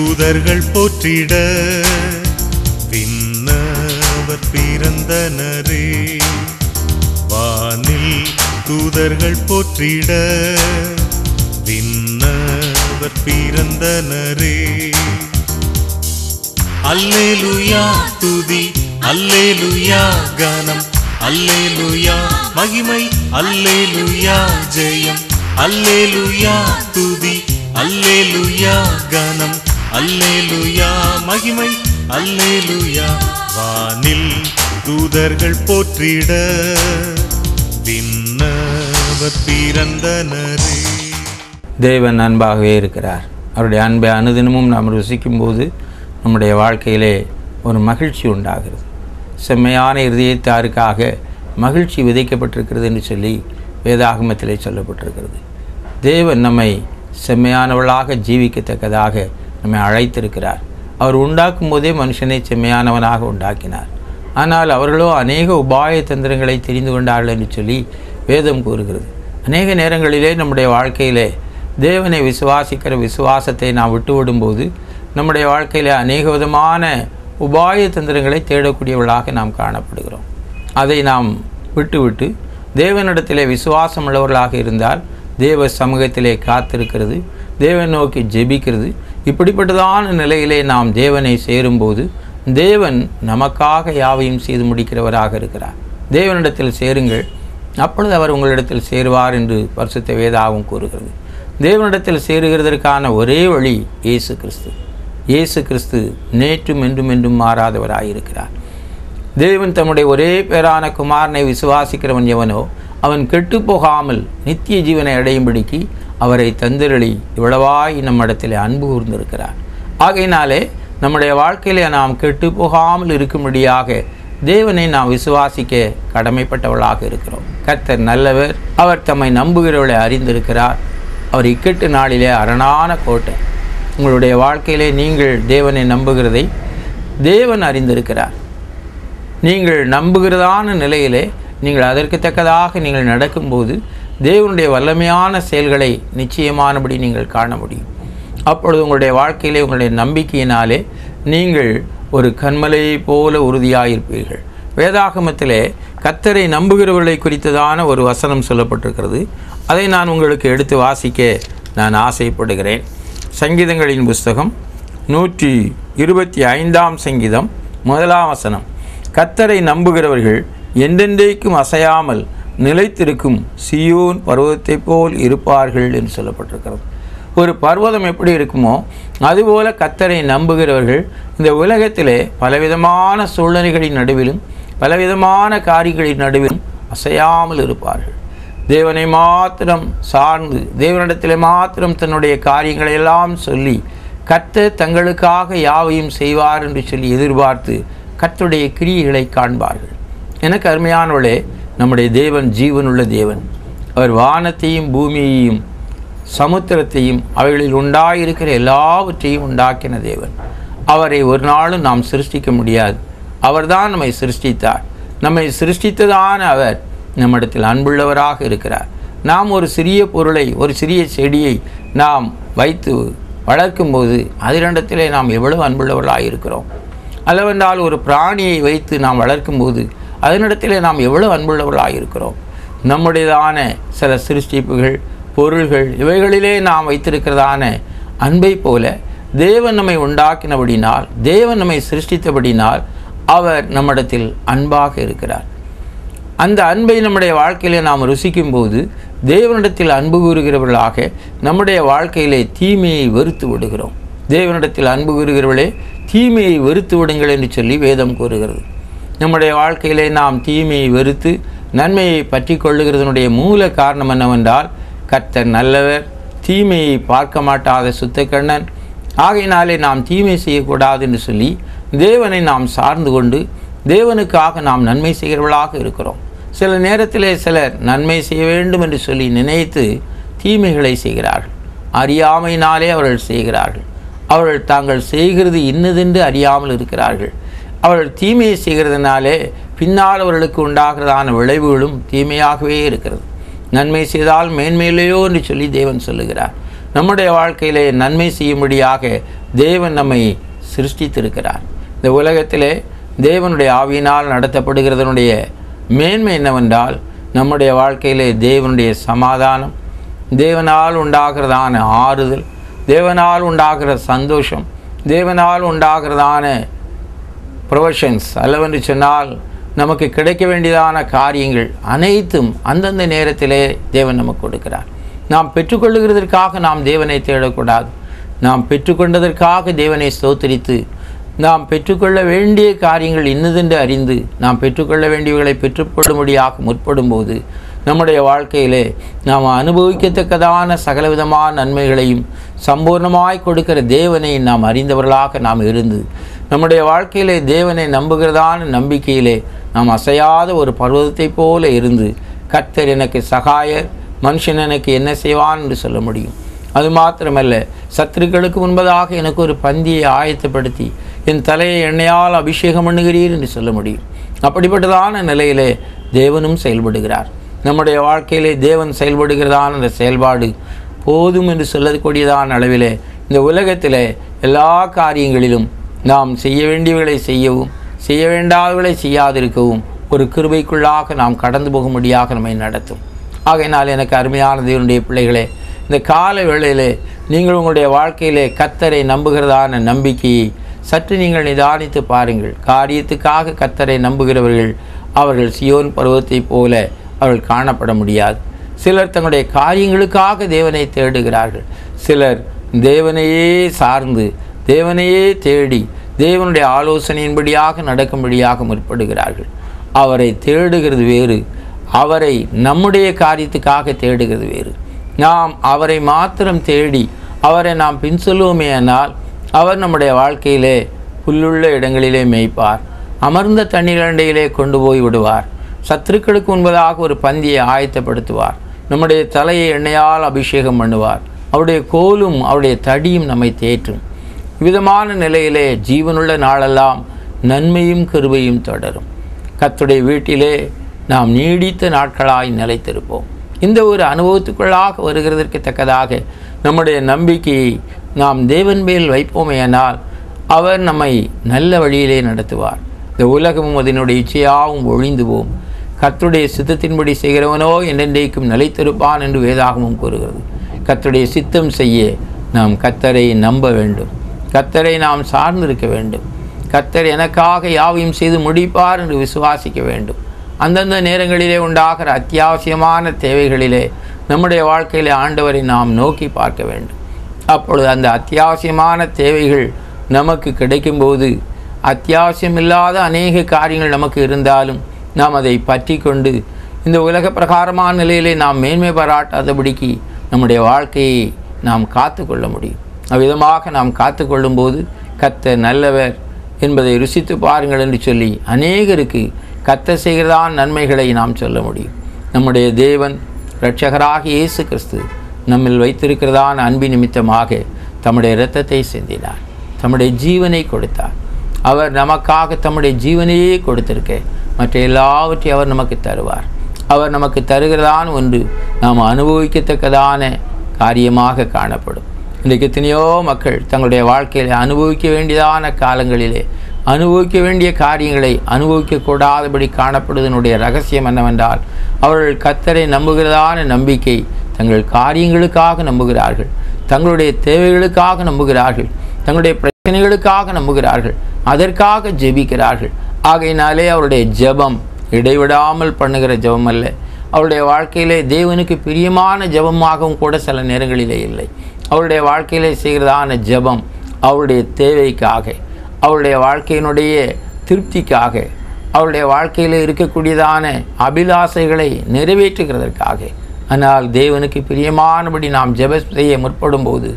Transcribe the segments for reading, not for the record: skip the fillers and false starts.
தூதர்கள் போற்றிட விண்ணவர் பிறந்தனரே. வானில் தூதர்கள் போற்றிட விண்ணவர் பிறந்தனரே. அல்லேலூயா துதி, அல்லேலூயா கனம், அல்லேலூயா மகிமை, அல்லேலூயா ஜெயம், அல்லேலூயா துதி, அல்லேலூயா கனம், அல்லேலூயா மகிமை, அல்லேலூயா. வானில் தூதர்கள் போற்றிட விண்ணவர் பிறந்தனரே. தேவன் அன்பாகவே இருக்கிறார். அவருடைய அன்பை அனுதினமும் நாம் ருசிக்கும் போது நம்முடைய வாழ்க்கையிலே ஒரு மகிழ்ச்சி உண்டாகிறது. செம்மையான இருதயத்தாருக்காக மகிழ்ச்சி விதைக்கப்பட்டிருக்கிறது என்று சொல்லி வேதாகமத்திலே சொல்லப்பட்டிருக்கிறது. தேவன் நம்மை செம்மையானவளாக ஜீவிக்கத்தக்கதாக நம்மை அழைத்திருக்கிறார். அவர் உண்டாக்கும் போதே மனுஷனை செம்மையானவனாக உண்டாக்கினார். ஆனால் அவர்களோ அநேக உபாய தந்திரங்களை தெரிந்து கொண்டார்கள் என்று சொல்லி வேதம் கூறுகிறது. அநேக நேரங்களிலே நம்முடைய வாழ்க்கையிலே தேவனை விசுவாசிக்கிற விசுவாசத்தை நாம் விட்டுவிடும்போது நம்முடைய வாழ்க்கையில் அநேக விதமான உபாய தந்திரங்களை தேடக்கூடியவர்களாக நாம் காணப்படுகிறோம். அதை நாம் விட்டுவிட்டு தேவனிடத்திலே விசுவாசம் உள்ளவர்களாக இருந்தால் தேவ சமூகத்திலே காத்திருக்கிறது, தேவன் நோக்கி ஜெபிக்கிறது, இப்படிப்பட்டதான நிலையிலே நாம் தேவனை சேரும்போது தேவன் நமக்காக யாவையும் செய்து முடிக்கிறவராக இருக்கிறார். தேவனிடத்தில் சேருங்கள், அப்பொழுது அவர் உங்களிடத்தில் சேருவார் என்று பரிசுத்த வேதாகம் கூறுகிறது. தேவனிடத்தில் சேருகிறதற்கான ஒரே வழி இயேசு கிறிஸ்து. இயேசு கிறிஸ்து நேற்றும் என்றும் என்றும் மாறாதவராயிருக்கிறார். தேவன் தம்முடைய ஒரே பேரான குமாரனை விசுவாசிக்கிறவன் எவனோ அவன் கெட்டு போகாமல் நித்திய ஜீவனை அடையும்படிக்கு அவரை தந்திரளி இவ்வளவாய் நம்மிடத்தில் அன்பு கூர்ந்திருக்கிறார். ஆகையினாலே நம்முடைய வாழ்க்கையிலே நாம் கெட்டு போகாமல் இருக்கும்படியாக தேவனை நாம் விசுவாசிக்க கடமைப்பட்டவளாக இருக்கிறோம். கர்த்தர் நல்லவர், அவர் தம்மை நம்புகிறவர்களை அறிந்திருக்கிறார். அவர் இக்கட்டு நாளிலே அரணான கோட்டை. உங்களுடைய வாழ்க்கையிலே நீங்கள் தேவனை நம்புகிறதை தேவன் அறிந்திருக்கிறார். நீங்கள் நம்புகிறதான நிலையிலே நீங்கள் அதற்கு தக்கதாக நீங்கள் நடக்கும்போது தேவனுடைய வல்லமையான செயல்களை நிச்சயமானபடி நீங்கள் காண முடியும். அப்பொழுது உங்களுடைய வாழ்க்கையிலே உங்களுடைய நம்பிக்கையினாலே நீங்கள் ஒரு கன்மலையை போல உறுதியாயிருப்பீர்கள். வேதாகமத்திலே கர்த்தரை நம்புகிறவர்களை குறித்ததான ஒரு வசனம் சொல்லப்பட்டிருக்கிறது. அதை நான் உங்களுக்கு எடுத்து வாசிக்க நான் ஆசைப்படுகிறேன். சங்கீதங்களின் புஸ்தகம் 125 சங்கீதம் 1 வசனம். கர்த்தரை நம்புகிறவர்கள் என்றென்றைக்கும் அசையாமல் நிலைத்திருக்கும் சீயோன் பர்வதத்தை போல் இருப்பார்கள் என்று சொல்லப்பட்டிருக்கிறது. ஒரு பர்வதம் எப்படி இருக்குமோ அதுபோல கர்த்தரை நம்புகிறவர்கள் இந்த உலகத்திலே பலவிதமான சூழ்நிலைகளின் நடுவிலும் பலவிதமான காரியங்களின் நடுவிலும் அசையாமல் இருப்பார்கள். தேவனை மாத்திரம் சார்ந்து தேவனிடத்திலே மாத்திரம் தன்னுடைய காரியங்களை எல்லாம் சொல்லி கர்த்தர் தங்களுக்காக யாவையும் செய்வார் என்று சொல்லி எதிர்பார்த்து கர்த்தருடைய கிரியைகளை காண்பார்கள். எனக்கு அருமையானவளே, நம்முடைய தேவன் ஜீவனுள்ள தேவன். அவர் வானத்தையும் பூமியையும் சமுத்திரத்தையும் அவைகளில் உண்டாயிருக்கிற எல்லாவற்றையும் உண்டாக்கின தேவன். அவரை ஒரு நாளும் நாம் சிருஷ்டிக்க முடியாது. அவர்தான் நம்மை சிருஷ்டித்தார். நம்மை சிருஷ்டித்ததான அவர் நம்மிடத்தில் அன்புள்ளவராக இருக்கிறார். நாம் ஒரு சிறிய பொருளை, ஒரு சிறிய செடியை நாம் வைத்து வளர்க்கும்போது அதிலிடத்திலே நாம் எவ்வளவு அன்புள்ளவர்களாக இருக்கிறோம். அல்லவென்றால் ஒரு பிராணியை வைத்து நாம் வளர்க்கும்போது அதனிடத்திலே நாம் எவ்வளவு அன்புள்ளவர்களாக இருக்கிறோம். நம்முடையதான சில சிருஷ்டிப்புகள், பொருள்கள், இவைகளிலே நாம் வைத்திருக்கிறதான அன்பை போல தேவன் நம்மை உண்டாக்கினபடினால், தேவன் நம்மை சிருஷ்டித்தபடினால் அவர் நம்மிடத்தில் அன்பாக இருக்கிறார். அந்த அன்பை நம்முடைய வாழ்க்கையிலே நாம் ருசிக்கும் போது தேவனிடத்தில் அன்பு கூறுகிறவர்களாக நம்முடைய வாழ்க்கையிலே தீமையை வெறுத்து விடுகிறோம். தேவனிடத்தில் அன்பு கூறுகிறவர்களே தீமையை வெறுத்து விடுங்கள் என்று சொல்லி வேதம் கூறுகிறது. நம்முடைய வாழ்க்கையிலே நாம் தீமையை வெறுத்து நன்மையை பற்றி கொள்ளுகிறதனுடைய மூல காரணம் என்னவென்றால் கர்த்தர் நல்லவர், தீமையை பார்க்க மாட்டாத சுத்தக்கண்ணன். ஆகையினாலே நாம் தீமை செய்யக்கூடாது என்று சொல்லி தேவனை நாம் சார்ந்து கொண்டு தேவனுக்காக நாம் நன்மை செய்கிறவர்களாக இருக்கிறோம். சில நேரத்திலே சிலர் நன்மை செய்ய வேண்டும் என்று சொல்லி நினைத்து தீமைகளை செய்கிறார்கள். அறியாமையினாலே அவர்கள் செய்கிறார்கள். அவர்கள் தாங்கள் செய்கிறது இன்னதென்று அறியாமல் இருக்கிறார்கள். அவர்கள் தீமையை செய்கிறதுனாலே பின்னால் அவர்களுக்கு உண்டாகிறதான விளைவுகளும் தீமையாகவே இருக்கிறது. நன்மை செய்தால் மேன்மையிலேயோ என்று சொல்லி தேவன் சொல்லுகிறார். நம்முடைய வாழ்க்கையிலே நன்மை செய்யும்படியாக தேவன் நம்மை சிருஷ்டித்திருக்கிறார். இந்த உலகத்திலே தேவனுடைய ஆவியினால் நடத்தப்படுகிறதனுடைய மேன்மை என்னவென்றால், நம்முடைய வாழ்க்கையிலே தேவனுடைய சமாதானம், தேவனால் உண்டாகிறதான ஆறுதல், தேவனால் உண்டாகிற சந்தோஷம், தேவனால் உண்டாகிறதான ப்ரொவிஷன்ஸ் அல்லவென்று சொன்னால் நமக்கு கிடைக்க வேண்டியதான காரியங்கள் அனைத்தும் அந்தந்த நேரத்திலே தேவன் நமக்கு கொடுக்கிறார். நாம் பெற்றுக்கொள்ளுகிறதற்காக நாம் தேவனை தேடக்கூடாது. நாம் பெற்றுக்கொண்டதற்காக தேவனை ஸ்தோத்திரித்து நாம் பெற்றுக்கொள்ள வேண்டிய காரியங்கள் இன்னதென்று அறிந்து நாம் பெற்றுக்கொள்ள வேண்டியவர்களை பெற்றுக்கொள்ளும்படியாக முற்படும்போது நம்முடைய வாழ்க்கையிலே நாம் அனுபவிக்கத்தக்கதான சகலவிதமான நன்மைகளையும் சம்பூர்ணமாய் கொடுக்கிற தேவனை நாம் அறிந்தவர்களாக நாம் இருந்து நம்முடைய வாழ்க்கையிலே தேவனை நம்புகிறதான நம்பிக்கையிலே நாம் அசையாத ஒரு பர்வதத்தை போல இருந்து கர்த்தர் எனக்கு சகாயர், மனுஷன் எனக்கு என்ன செய்வான் என்று சொல்ல முடியும். அது மாத்திரமல்ல, சத்துருக்களுக்கு முன்பதாக எனக்கு ஒரு பந்தியை ஆயத்தப்படுத்தி என் தலையை எண்ணெயால் அபிஷேகம் பண்ணுகிறீர் என்று சொல்ல முடியும். அப்படிப்பட்டதான நிலையிலே தேவனும் செயல்படுகிறார். நம்முடைய வாழ்க்கையிலே தேவன் செயல்படுகிறதான அந்த செயல்பாடு போதும் என்று சொல்லக்கூடியதான அளவிலே இந்த உலகத்தில் எல்லா காரியங்களிலும் நாம் செய்ய வேண்டியவர்களை செய்யவும் செய்ய வேண்டாதவர்களை செய்யாதிருக்கவும் ஒரு கிருபைக்குள்ளாக நாம் கடந்து போகும்படியாக நம்மை நடத்தும். ஆகையினால் எனக்கு அருமையான தேவனுடைய பிள்ளைகளே, இந்த கால வேளையிலே நீங்கள் உங்களுடைய வாழ்க்கையிலே கர்த்தரை நம்புகிறதான நம்பிக்கையை சற்று நீங்கள் நிதானித்து பாருங்கள். காரியத்துக்காக கர்த்தரை நம்புகிறவர்கள் அவர்கள் சியோன் பர்வதத்தைப் போல அவர்கள் காணப்பட முடியாது. சிலர் தங்களுடைய காரியங்களுக்காக தேவனை தேடுகிறார்கள். சிலர் தேவனையே சார்ந்து தேவனையே தேடி தேவனுடைய ஆலோசனையின்படியாக நடக்கும்படியாக முற்படுகிறார்கள். அவரை தேடுகிறது வேறு, அவரை நம்முடைய காரியத்துக்காக தேடுகிறது வேறு. நாம் அவரை மாத்திரம் தேடி அவரை நாம் பின் சொல்லுவோமே ஆனால் அவர் நம்முடைய வாழ்க்கையிலே புல்லுள்ள இடங்களிலே மேய்ப்பார், அமர்ந்த தண்ணீரண்டையிலே கொண்டு போய் விடுவார், சத்துருக்களுக்கு முன்பதாக ஒரு பந்தியை ஆயத்தப்படுத்துவார், நம்முடைய தலையை எண்ணெயால் அபிஷேகம் பண்ணுவார், அவருடைய கோலும் அவருடைய தடியும் நம்மை தேற்றும். விதமான நிலையிலே ஜீவனுள்ள நாளெல்லாம் நன்மையும் கிருபையும் தொடரும். கர்த்தருடைய வீட்டிலே நாம் நீடித்த நாட்களாய் நிலைத்திருப்போம். இந்த ஒரு அனுபவத்துக்குள்ளாக வருகிறதற்கு தக்கதாக நம்முடைய நம்பிக்கையை நாம் தேவன் மேல் வைப்போமேயானால் அவர் நம்மை நல்ல வழியிலே நடத்துவார். இந்த உலகமும் அதனுடைய இச்சையாகவும் ஒழிந்து போம். கர்த்தருடைய சித்தத்தின்படி செய்கிறவனோ என்றென்றைக்கும் நிலைத்திருப்பான் என்று வேதாகமும் கூறுகிறது. கர்த்தருடைய சித்தம் செய்ய நாம் கர்த்தரை நம்ப வேண்டும், கர்த்தரை நாம் சார்ந்திருக்க வேண்டும். கர்த்தர் எனக்காக யாவையும் செய்து முடிப்பார் என்று விசுவாசிக்க வேண்டும். அந்தந்த நேரங்களிலே உண்டாகிற அத்தியாவசியமான தேவைகளிலே நம்முடைய வாழ்க்கையிலே ஆண்டவரை நாம் நோக்கி பார்க்க வேண்டும். அப்பொழுது அந்த அத்தியாவசியமான தேவைகள் நமக்கு கிடைக்கும்போது அத்தியாவசியமில்லாத அநேக காரியங்கள் நமக்கு இருந்தாலும் நாம் அதை பற்றி கொண்டு இந்த உலக பிரகாரமான நிலையிலே நாம் மேன்மை பாராட்டாதபடிக்கு நம்முடைய வாழ்க்கையை நாம் காத்து கொள்ள முடியும். அவ்விதமாக நாம் காத்து கொள்ளும்போது கர்த்தர் நல்லவர் என்பதை ருசித்து பாருங்கள் என்று சொல்லி அநேகருக்கு கர்த்தர் செய்கிறதான நன்மைகளை நாம் சொல்ல முடியும். நம்முடைய தேவன் இரட்சகராகிய இயேசு கிறிஸ்து நம்மில் வைத்திருக்கிறதான அன்பின் நிமித்தமாக தம்முடைய இரத்தத்தை சிந்தினார், தம்முடைய ஜீவனை கொடுத்தார். அவர் நமக்காக தம்முடைய ஜீவனையே கொடுத்திருக்க மற்ற எல்லாவற்றையும் அவர் நமக்கு தருவார். அவர் நமக்கு தருகிறதான ஒன்று நாம் அனுபவிக்கத்தக்கதான காரியமாக காணப்படும். இன்றைக்கு எத்தனையோ மக்கள் தங்களுடைய வாழ்க்கையில் அனுபவிக்க வேண்டியதான காலங்களிலே அனுபவிக்க வேண்டிய காரியங்களை அனுபவிக்கக்கூடாதபடி காணப்படுவதனுடைய ரகசியம் என்னவென்றால் அவர்கள் கர்த்தரை நம்புகிறதான நம்பிக்கை தங்கள் காரியங்களுக்காக நம்புகிறார்கள், தங்களுடைய தேவைகளுக்காக நம்புகிறார்கள், தங்களுடைய பிரச்சனைகளுக்காக நம்புகிறார்கள், அதற்காக ஜெபிக்கிறார்கள். ஆகையினாலே அவருடைய ஜெபம் இடைவிடாமல் பண்ணுகிற ஜெபம் அல்ல, அவருடைய வாழ்க்கையிலே தேவனுக்கு பிரியமான ஜெபமாகவும் கூட சில நேரங்களிலே இல்லை. அவருடைய வாழ்க்கையிலே செய்கிறதான ஜெபம் அவருடைய தேவைக்காக, அவருடைய வாழ்க்கையினுடைய திருப்திக்காக, அவருடைய வாழ்க்கையில் இருக்கக்கூடியதான அபிலாசைகளை நிறைவேற்றுகிறதற்காக. ஆனால் தேவனுக்கு பிரியமானபடி நாம் ஜெபம் செய்ய முற்படும் போது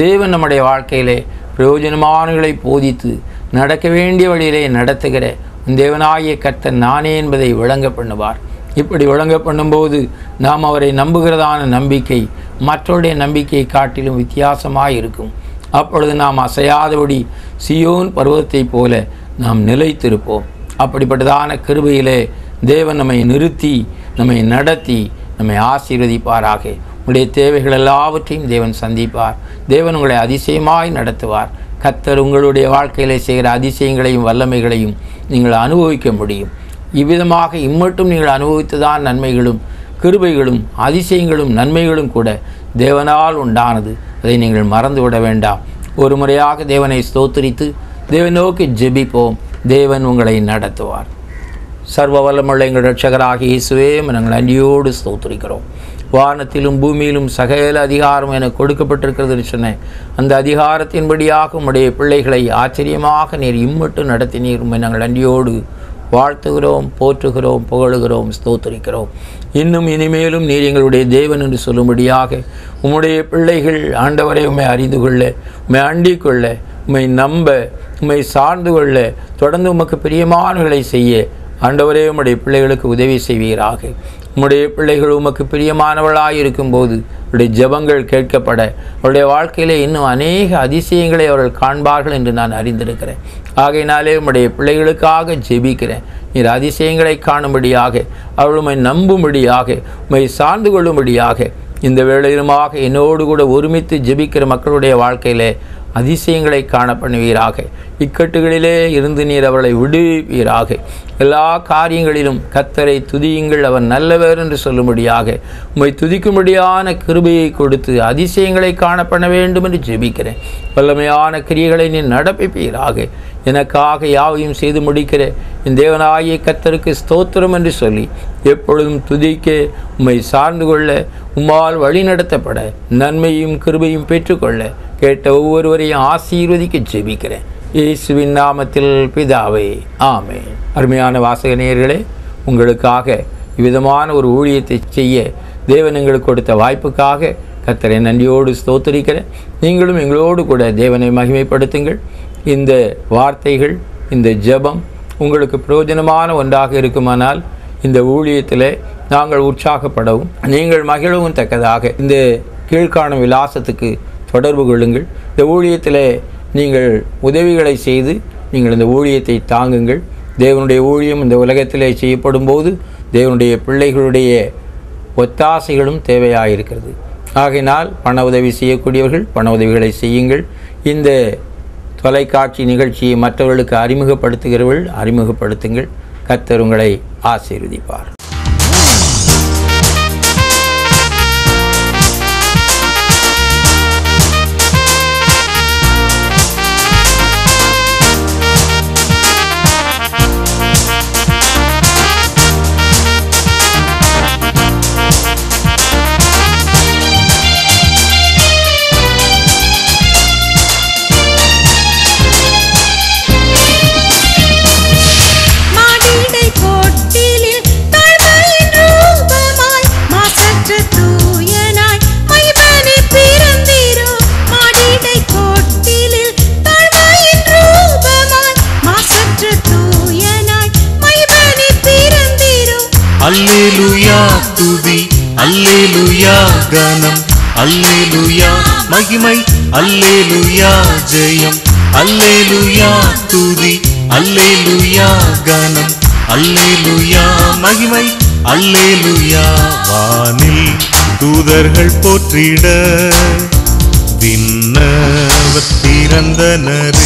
தேவன் நம்முடைய வாழ்க்கையிலே பிரயோஜனமானங்களை போதித்து நடக்க வேண்டிய வழியிலே நடத்துகிற தேவனாகிய கர்த்தர் நானே என்பதை விளங்க பண்ணுவார். இப்படி விளங்க பண்ணும்போது நாம் அவரை நம்புகிறதான நம்பிக்கை மற்றவருடைய நம்பிக்கையை காட்டிலும் வித்தியாசமாக இருக்கும். அப்பொழுது நாம் அசையாதபடி சியோன் பர்வதத்தை போல நாம் நிலைத்திருப்போம். அப்படிப்பட்டதான கிருபையிலே தேவன் நம்மை நிறுத்தி நம்மை நடத்தி நம்மை ஆசீர்வதிப்பாராக. உங்களுடைய தேவைகள் எல்லாவற்றையும் தேவன் சந்திப்பார். தேவன் உங்களை அதிசயமாய் நடத்துவார். கர்த்தர் உங்களுடைய வாழ்க்கையிலே செய்கிற அதிசயங்களையும் வல்லமைகளையும் நீங்கள் அனுபவிக்க முடியும். இவ்விதமாக இம்மட்டும் நீங்கள் அனுபவித்துதான் நன்மைகளும் கிருபைகளும் அதிசயங்களும் நன்மைகளும் கூட தேவனால் உண்டானது. அதை நீங்கள் மறந்துவிட வேண்டாம். ஒரு முறையாக தேவனை ஸ்தோத்திரித்து தேவனை நோக்கி ஜெபிப்போம். தேவன் உங்களை நடத்துவார். சர்வ வல்லமுள்ள எங்கள் இரட்சகராகிய இயேசுவே, நாங்கள் நன்றியோடு ஸ்தோத்திரிக்கிறோம். வானத்திலும் பூமியிலும் சகல அதிகாரம் எனக்கு கொடுக்கப்பட்டிருக்கிறது சொன்னேன். அந்த அதிகாரத்தின்படியாக உம்முடைய பிள்ளைகளை ஆச்சரியமாக நீர் இம்மட்டும் நடத்தினீர். நாங்கள் நன்றியோடு வாழ்த்துகிறோம், போற்றுகிறோம், புகழுகிறோம், ஸ்தோத்திரிக்கிறோம். இன்னும் இனிமேலும் நீர் எங்களுடைய தேவன் என்று சொல்லும்படியாக உம்முடைய பிள்ளைகள் ஆண்டவரை உம்மை அறிந்து கொள்ள, உம்மை அண்டிக் கொள்ள, உம்மை நம்ப, உம்மை சார்ந்து கொள்ள, தொடர்ந்து உமக்கு பிரியமானவர்களை செய்ய ஆண்டவரே உம்முடைய பிள்ளைகளுக்கு உதவி செய்வீராக. உம்முடைய பிள்ளைகள் உமக்கு பிரியமானவர்களாக இருக்கும்போது அவருடைய ஜெபங்கள் கேட்கப்பட, அவருடைய வாழ்க்கையிலே இன்னும் அநேக அதிசயங்களை அவர்கள் காண்பார்கள் என்று நான் அறிந்திருக்கிறேன். ஆகையினாலே உம்முடைய பிள்ளைகளுக்காக ஜெபிக்கிறேன். நீர் அதிசயங்களை காணும்படியாக, அவர்கள் உம்மை நம்பும்படியாக, உம்மை சார்ந்து கொள்ளும்படியாக இந்த வேளையிலுமாக என்னோடு கூட ஒருமித்து ஜெபிக்கிற மக்களுடைய வாழ்க்கையிலே அதிசயங்களை காண பண்ணுவீராக. இக்கட்டுகளிலே இருந்து நீர் அவர்களை விடுவீராக. எல்லா காரியங்களிலும் கர்த்தரை துதியுங்கள், அவர் நல்லவர் என்று சொல்லும்படியாக உம்மை துதிக்கும்படியான கிருபையை கொடுத்து அதிசயங்களை காண பண்ண வேண்டும் என்று ஜெபிக்கிறேன். வல்லமையான கிரியைகளை நீ நடப்பிப்பீராக. எனக்காக யாவையும் செய்து முடிக்கிற என் தேவனாகிய கர்த்தருக்கு ஸ்தோத்திரம் என்று சொல்லி எப்பொழுதும் துதிக்க, உம்மை சார்ந்து கொள்ள, உம்மால் வழி நடத்தப்பட, நன்மையும் கிருபையும் பெற்றுக்கொள்ள கேட்ட ஒவ்வொருவரையும் ஆசீர்வதிக்க ஜெபிக்கிறேன். இயேசுவின் நாமத்தில் பிதாவே, ஆமென். அருமையான வாசக நேயர்களே, உங்களுக்காக இவ்விதமான ஒரு ஊழியத்தை செய்ய தேவன் எங்களுக்கு கொடுத்த வாய்ப்புக்காக கர்த்தரை நன்றியோடு ஸ்தோத்திரிக்கிறேன். நீங்களும் எங்களோடு கூட தேவனை மகிமைப்படுத்துங்கள். இந்த வார்த்தைகள், இந்த ஜெபம் உங்களுக்கு பிரயோஜனமான ஒன்றாக இருக்குமானால் இந்த ஊழியத்தில் நாங்கள் உற்சாகப்படவும் நீங்கள் மகிழவும் தக்கதாக இந்த கீழ்காணும் விலாசத்துக்கு தொடர்பு கொள்ளுங்கள். இந்த ஊழியத்தில் நீங்கள் உதவிகளை செய்து நீங்கள் இந்த ஊழியத்தை தாங்குங்கள். தேவனுடைய ஊழியம் இந்த உலகத்திலே செய்யப்படும் போது தேவனுடைய பிள்ளைகளுடைய ஒத்தாசைகளும் தேவையாயிருக்கிறது. ஆகையினால் பண உதவி செய்யக்கூடியவர்கள் பண உதவிகளை செய்யுங்கள். இந்த தொலைக்காட்சி நிகழ்ச்சியை மற்றவர்களுக்கு அறிமுகப்படுத்துகிறவர்கள் அறிமுகப்படுத்துங்கள். கர்த்தர் உங்களை ஆசீர்வதிப்பார். அல்லேலூயா துதி, அல்லேலூயா கனம், அல்லேலூயா மகிமை, அல்லேலூயா ஜெயம், அல்லேலூயா துதி, அல்லேலூயா கனம், அல்லேலூயா மகிமை, அல்லேலூயா. வானில் தூதர்கள் போற்றிட, விண்ணவர் பிறந்தனர்,